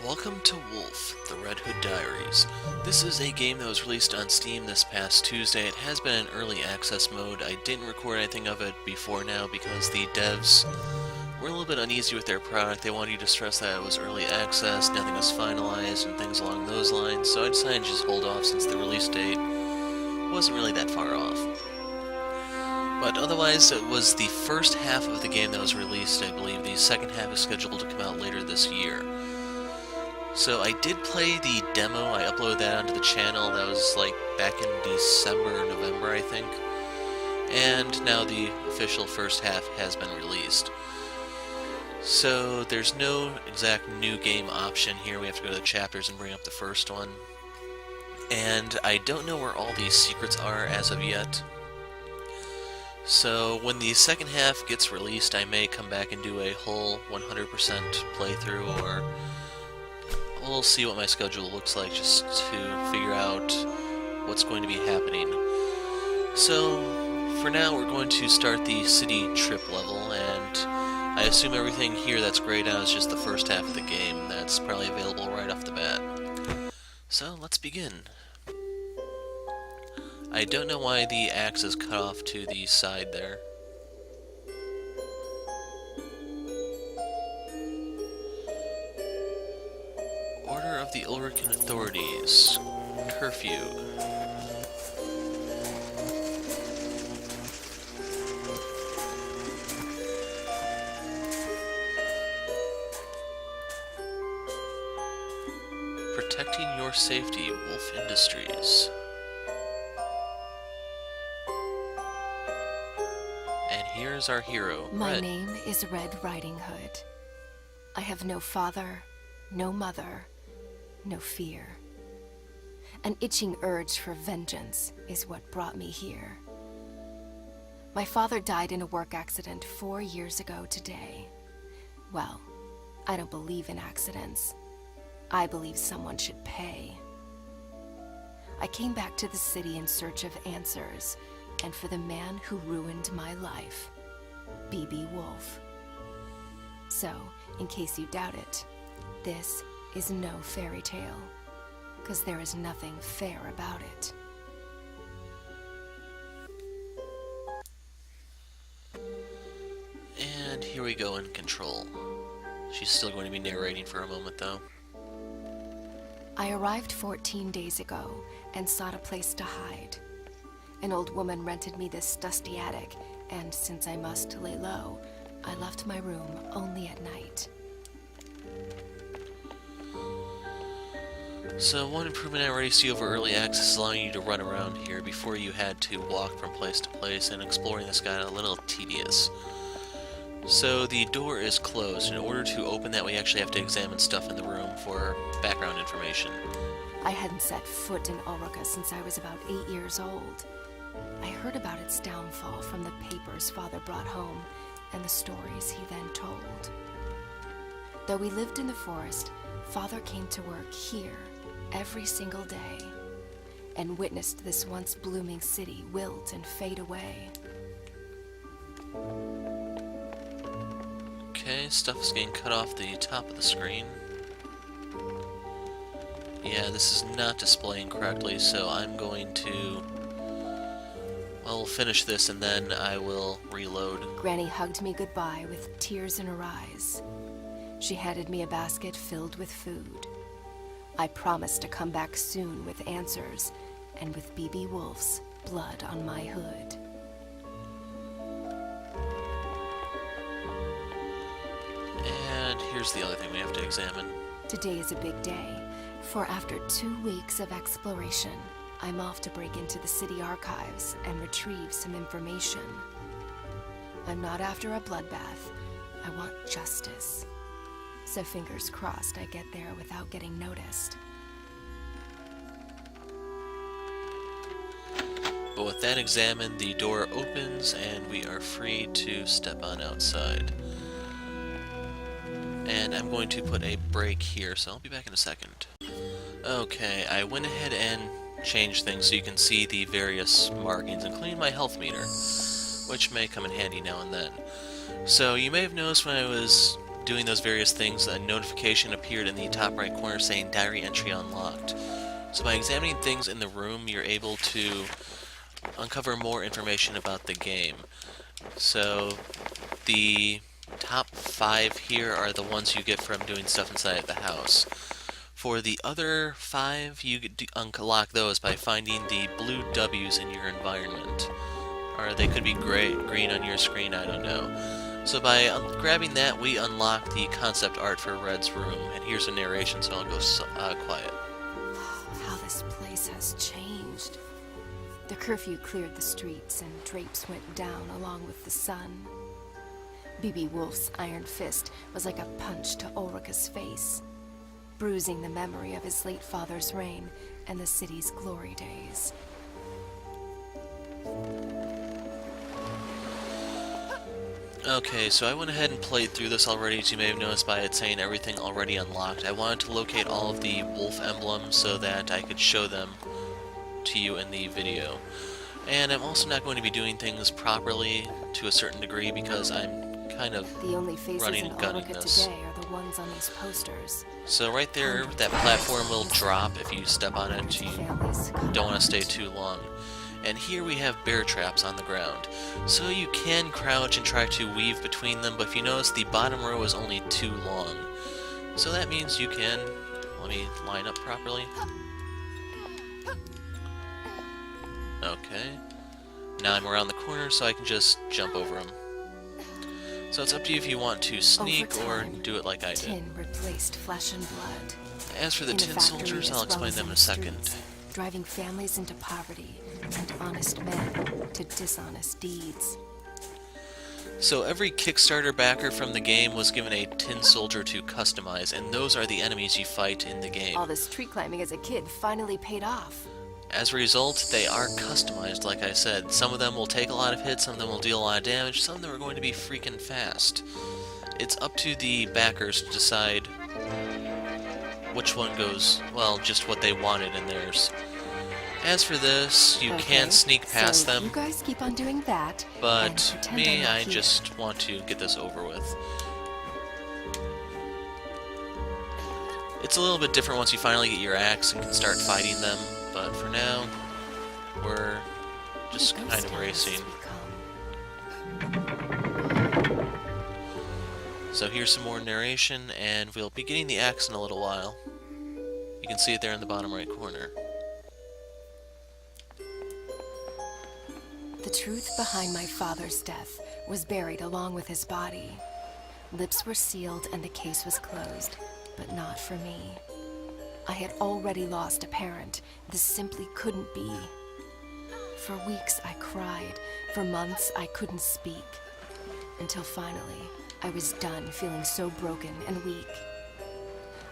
Welcome to Woolfe, the Red Hood Diaries. This is a game that was released on Steam this past Tuesday. It has been in early access mode. I didn't record anything of it before now because the devs were a little bit uneasy with their product. They wanted you to stress that it was early access, nothing was finalized, and things along those lines, so I decided to just hold off since the release date wasn't really that far off. But otherwise, it was the first half of the game that was released. I believe the second half is scheduled to come out later this year. So I did play the demo. I uploaded that onto the channel. That was like back in December or November, I think. And now the official first half has been released. So there's no exact new game option here. We have to go to the chapters and bring up the first one. And I don't know where all these secrets are as of yet. So when the second half gets released, I may come back and do a whole 100% playthrough, or we'll see what my schedule looks like just to figure out what's going to be happening. So for now, we're going to start the city trip level, and I assume everything here that's grayed out is just the first half of the game. That's probably available right off the bat. So let's begin. I don't know why the axe is cut off to the side there. Order of the Ulrican authorities. Curfew. Protecting your safety, Woolfe Industries. And here's our hero, My Red. name is Red Riding Hood. I have no father, no mother, no fear. An itching urge for vengeance is what brought me here. My father died in a work accident 4 years ago today. Well, I don't believe in accidents. I believe someone should pay. I came back to the city in search of answers, and for the man who ruined my life, B.B. Woolfe. So, in case you doubt it, this is no fairy tale, because there is nothing fair about it. And here we go in control. She's still going to be narrating for a moment, though. I arrived 14 days ago and sought a place to hide. An old woman rented me this dusty attic, and since I must lay low, I left my room only at night. So one improvement I already see over early access is allowing you to run around here. Before you had to walk from place to place, and exploring this got a little tedious. So the door is closed. In order to open that, we actually have to examine stuff in the room for background information. I hadn't set foot in Ulrica since I was about 8 years old. I heard about its downfall from the papers Father brought home and the stories he then told. Though we lived in the forest, Father came to work here every single day and witnessed this once blooming city wilt and fade away. Okay, stuff is getting cut off the top of the screen. Yeah, this is not displaying correctly, so I'm going to, well, finish this and then I will reload. Granny hugged me goodbye with tears in her eyes. She handed me a basket filled with food. I promised to come back soon with answers, and with B.B. Woolfe's blood on my hood. And here's the other thing we have to examine. Today is a big day, for after 2 weeks of exploration, I'm off to break into the city archives and retrieve some information. I'm not after a bloodbath. I want justice. So fingers crossed I get there without getting noticed. But with that examined, the door opens and we are free to step on outside. And I'm going to put a break here, so I'll be back in a second. Okay, I went ahead and changed things so you can see the various markings, including my health meter, which may come in handy now and then. So you may have noticed when I was doing those various things, a notification appeared in the top right corner saying diary entry unlocked. So by examining things in the room, you're able to uncover more information about the game. So the top 5 here are the ones you get from doing stuff inside the house. For the other 5, you unlock those by finding the blue W's in your environment. Or they could be green on your screen, I don't know. So by grabbing that, we unlock the concept art for Red's room. And here's a narration, so I'll go quiet. How this place has changed. The curfew cleared the streets and drapes went down along with the sun. B.B. Woolfe's iron fist was like a punch to Ulrica's face, bruising the memory of his late father's reign and the city's glory days. Okay, so I went ahead and played through this already, as you may have noticed by it saying everything already unlocked. I wanted to locate all of the Woolfe emblems so that I could show them to you in the video. And I'm also not going to be doing things properly to a certain degree because I'm kind of The only faces running in and gunning Ulrica this. today are the ones on these posters. So right there, that platform will drop if you step on it. You don't want to stay too long. And here we have bear traps on the ground. So you can crouch and try to weave between them, but if you notice, the bottom row is only too long. So that means you can... Let me line up properly. Okay. Now I'm around the corner, so I can just jump over them. So it's up to you if you want to sneak or do it like I did. Tin replaced flesh and blood. As for the tin soldiers, I'll explain them in a second. Driving families into poverty and honest men to dishonest deeds. So every Kickstarter backer from the game was given a tin soldier to customize, and those are the enemies you fight in the game. All this tree climbing as a kid finally paid off. As a result, they are customized, like I said. Some of them will take a lot of hits, some of them will deal a lot of damage, some of them are going to be freaking fast. It's up to the backers to decide which one goes, well, just what they wanted in theirs. As for this, you can sneak past them. You guys keep on doing that. But me, I here. just want to get this over with. It's a little bit different once you finally get your axe and can start fighting them. But for now, we're just kind of racing. So here's some more narration, and we'll be getting the axe in a little while. You can see it there in the bottom right corner. The truth behind my father's death was buried along with his body. Lips were sealed and the case was closed, but not for me. I had already lost a parent. This simply couldn't be. For weeks I cried. For months I couldn't speak. Until finally, I was done feeling so broken and weak.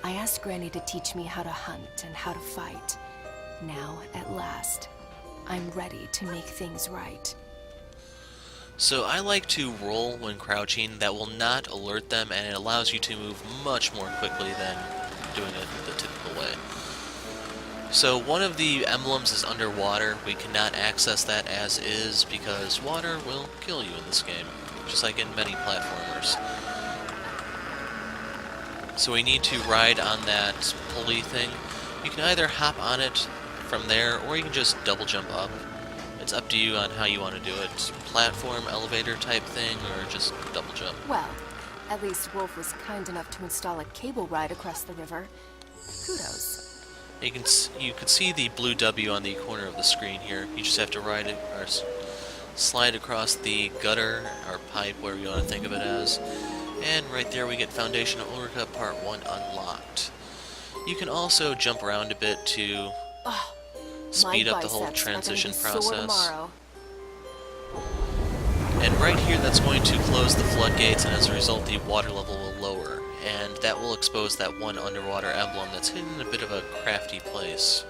I asked Granny to teach me how to hunt and how to fight. Now, at last, I'm ready to make things right. So I like to roll when crouching. That will not alert them, and it allows you to move much more quickly than doing it the typical way. So one of the emblems is underwater. We cannot access that as is because water will kill you in this game, just like in many platformers. So we need to ride on that pulley thing. You can either hop on it from there, or you can just double jump up. It's up to you on how you want to do it. Platform, elevator type thing, or just double jump. Well, at least Woolfe was kind enough to install a cable ride across the river. Kudos. You can see the blue W on the corner of the screen here. You just have to ride it or slide across the gutter or pipe, whatever you want to think of it as. And right there we get Foundation of Ulrica Part 1 unlocked. You can also jump around a bit to speed up the whole transition process. And right here that's going to close the floodgates, and as a result the water level will lower. And that will expose that one underwater emblem that's hidden in a bit of a crafty place.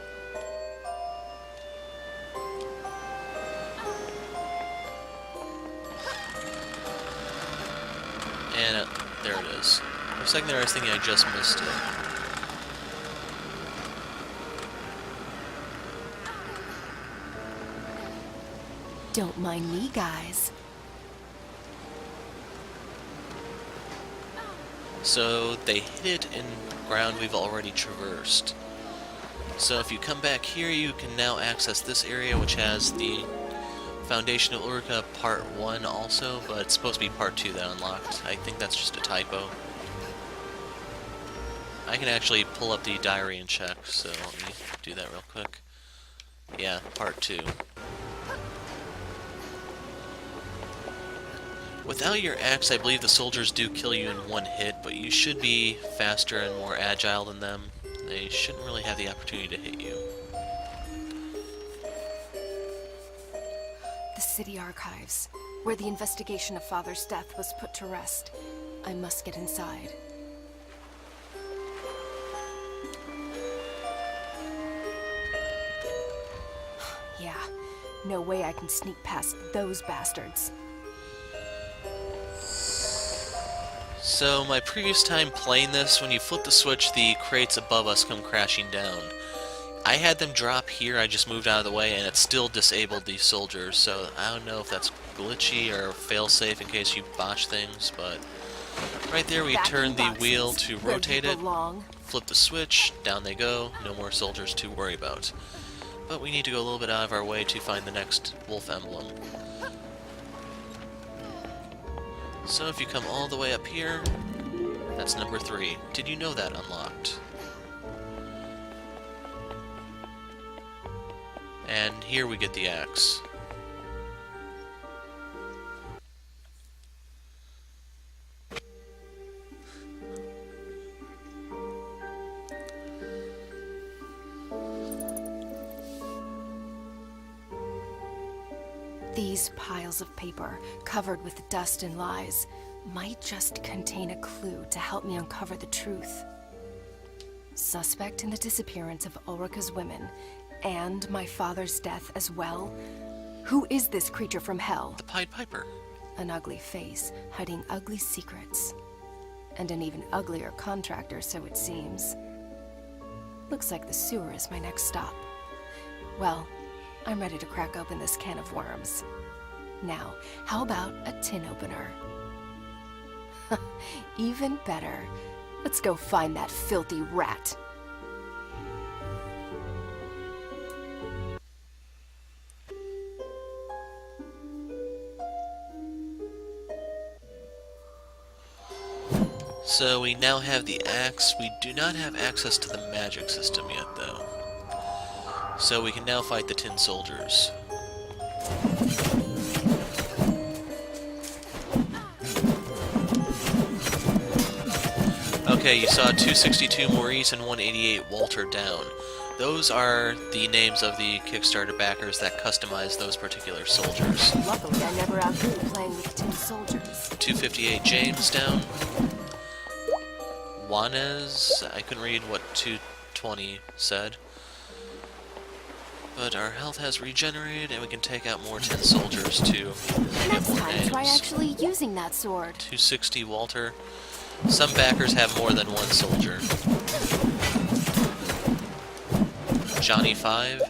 And there it is. For a second there I was thinking I just missed it. Don't mind me, guys. So they hid in ground we've already traversed. So if you come back here, you can now access this area, which has the Foundation of Ulrika Part 1 also, but it's supposed to be Part 2 that unlocked. I think that's just a typo. I can actually pull up the diary and check, so let me do that real quick. Yeah, Part 2. Without your axe, I believe the soldiers do kill you in one hit, but you should be faster and more agile than them. They shouldn't really have the opportunity to hit you. The city archives, where the investigation of Father's death was put to rest. I must get inside. Yeah, no way I can sneak past those bastards. So, my previous time playing this, when you flip the switch, the crates above us come crashing down. I had them drop here, I just moved out of the way, and it still disabled these soldiers, so I don't know if that's glitchy or failsafe in case you botch things, but right there we turn the wheel to rotate it, flip the switch, down they go, no more soldiers to worry about. But we need to go a little bit out of our way to find the next Woolfe emblem. So if you come all the way up here, that's number 3. Did you know that unlocked? And here we get the axe. These piles of paper, covered with dust and lies, might just contain a clue to help me uncover the truth. Suspect in the disappearance of Ulrika's women, and my father's death as well. Who is this creature from hell? The Pied Piper. An ugly face, hiding ugly secrets. And an even uglier contractor, so it seems. Looks like the sewer is my next stop. Well, I'm ready to crack open this can of worms. Now, how about a tin opener? Even better. Let's go find that filthy rat. So we now have the axe. We do not have access to the magic system yet, though. So we can now fight the tin soldiers. Okay, you saw 262 Maurice and 188 Walter down. Those are the names of the Kickstarter backers that customize those particular soldiers. Luckily, I never outgrew playing with tin soldiers. 258 James down. Juanez, I couldn't read what 220 said. But our health has regenerated, and we can take out more tin soldiers to get more names. Try actually using that sword. 260 Walter. Some backers have more than one soldier. Johnny 5.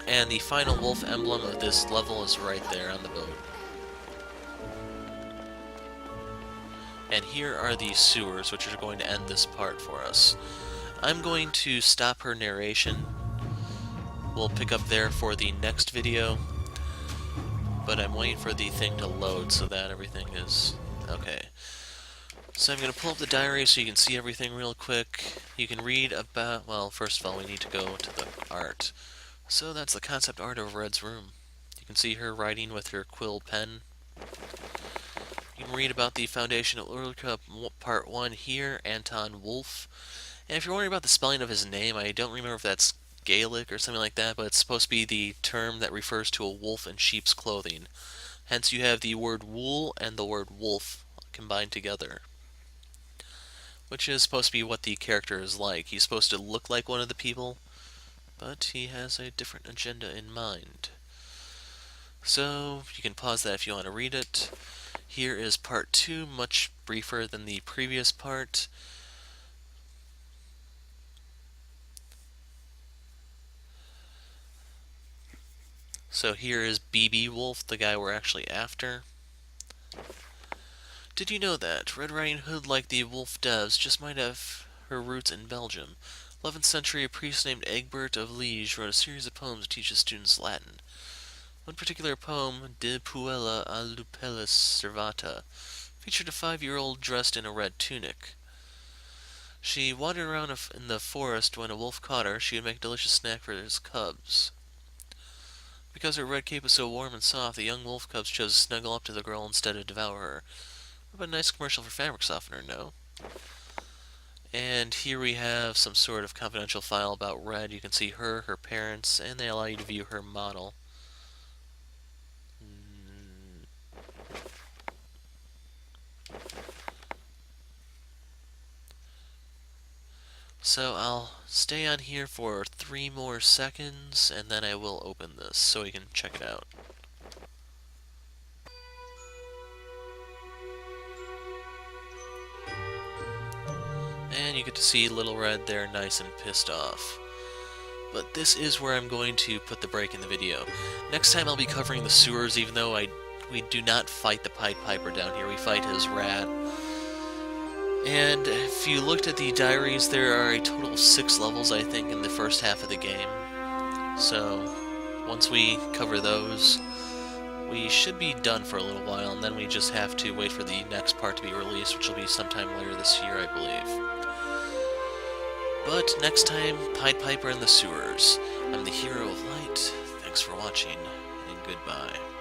And the final Woolfe emblem of this level is right there on the boat. And here are the sewers, which are going to end this part for us. I'm going to stop her narration. We'll pick up there for the next video. But I'm waiting for the thing to load so that everything is okay. So I'm going to pull up the diary so you can see everything real quick. You can read about, well, first of all, we need to go to the art. So that's the concept art of Red's room. You can see her writing with her quill pen. You can read about the Foundation of Ulrika Part 1 here, Anton Woolfe. And if you're wondering about the spelling of his name, I don't remember if that's Gaelic or something like that, but it's supposed to be the term that refers to a wolf in sheep's clothing. Hence you have the word wool and the word wolf combined together. Which is supposed to be what the character is like. He's supposed to look like one of the people, but he has a different agenda in mind. So you can pause that if you want to read it. Here is part 2, much briefer than the previous part. So here is BB Wolf, the guy we're actually after. Did you know that Red Riding Hood, like the Woolfe devs, just might have her roots in Belgium? 11th century, a priest named Egbert of Liege wrote a series of poems to teach his students Latin. One particular poem, De Puella a Lupellis Servata, featured a 5-year-old dressed in a red tunic. She wandered around in the forest. When a wolf caught her, she would make a delicious snack for his cubs. Because her red cape was so warm and soft, the young wolf cubs chose to snuggle up to the girl instead of devour her. What about a nice commercial for fabric softener, no? And here we have some sort of confidential file about Red. You can see her, her parents, and they allow you to view her model. So I'll stay on here for 3 more seconds, and then I will open this so we can check it out. And you get to see Little Red there, nice and pissed off. But this is where I'm going to put the break in the video. Next time I'll be covering the sewers, even though we do not fight the Pied Piper down here, we fight his rat. And if you looked at the diaries, there are a total of 6 levels, I think, in the first half of the game. So, once we cover those, we should be done for a little while, and then we just have to wait for the next part to be released, which will be sometime later this year, I believe. But next time, Pied Piper in the Sewers. I'm the Hero of Light. Thanks for watching, and goodbye.